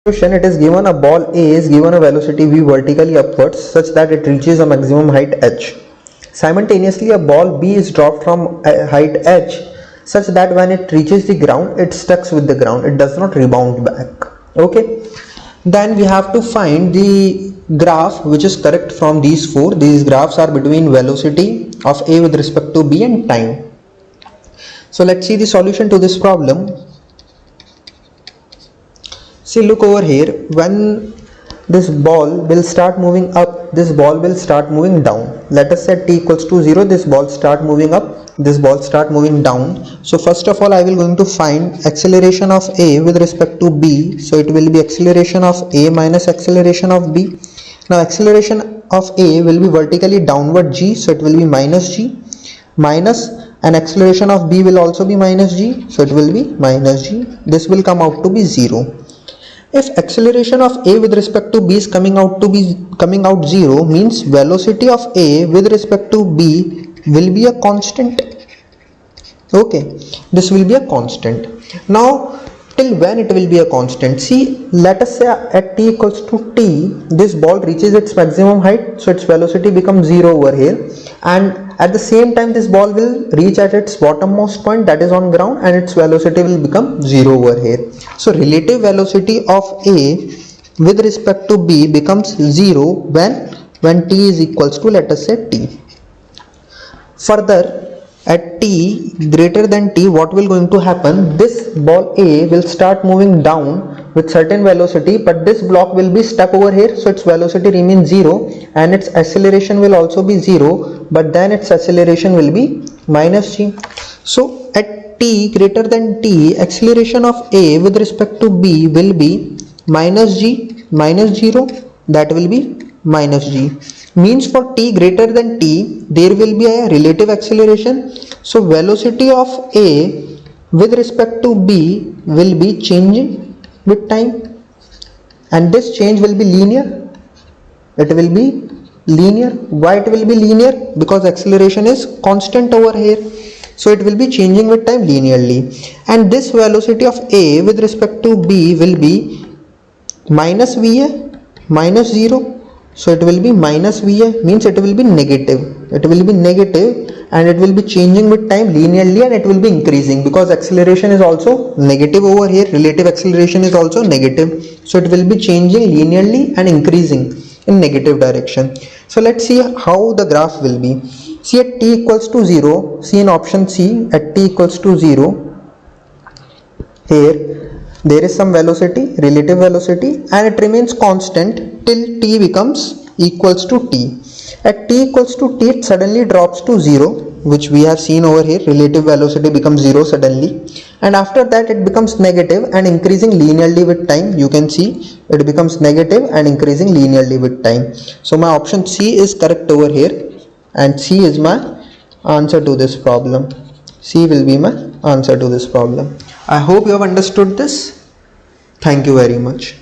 It is given a ball A is given a velocity v vertically upwards such that it reaches a maximum height h. Simultaneously, a ball B is dropped from height h such that when it reaches the ground, it sticks with the ground. It does not rebound back. Okay. Then we have to find the graph which is correct from these four. These graphs are between velocity of A with respect to B and time. So let's see the solution to this problem. See, look over here. When this ball will start moving up, this ball will start moving down. Let us set t equals to 0. This ball start moving up, this ball start moving down. So first of all, I will going to find acceleration of A with respect to B. So it will be acceleration of A minus acceleration of B. Now acceleration of A will be vertically downward g, so it will be minus g, minus, and acceleration of B will also be minus g, so it will be minus g. This will come out to be 0. If acceleration of A with respect to B is coming out 0, means velocity of A with respect to B will be a constant. Okay, this will be a constant. Now till when it will be a constant? See, let us say at t equals to t, this ball reaches its maximum height, so its velocity becomes 0 over here, and at the same time this ball will reach at its bottommost point, that is on ground, and its velocity will become 0 over here. So relative velocity of A with respect to B becomes 0 when t is equals to, let us say, t. Further, at t greater than t, what will going to happen? This ball A will start moving down with certain velocity, but this block will be stuck over here, so its velocity remains 0 and its acceleration will also be 0, but then its acceleration will be minus g. So at t greater than t, acceleration of A with respect to B will be minus g minus 0, that will be minus g. Means for t greater than t, there will be a relative acceleration. So velocity of A with respect to B will be changing with time, and this change will be linear. It will be linear. Why it will be linear? Because acceleration is constant over here, so it will be changing with time linearly. And this velocity of A with respect to B will be minus VA minus 0. So it will be minus VA, means it will be negative. It will be negative and it will be changing with time linearly, and it will be increasing because acceleration is also negative over here. Relative acceleration is also negative. So it will be changing linearly and increasing in negative direction. So let's see how the graph will be. See, at t equals to 0, see in option C, at t equals to 0, here there is some velocity, relative velocity, and it remains constant till t becomes equals to t. At t equals to t, it suddenly drops to 0, which we have seen over here. Relative velocity becomes 0 suddenly, and after that it becomes negative and increasing linearly with time. You can see it becomes negative and increasing linearly with time. So my option C is correct over here, and C is my answer to this problem. C will be my answer to this problem. I hope you have understood this. Thank you very much.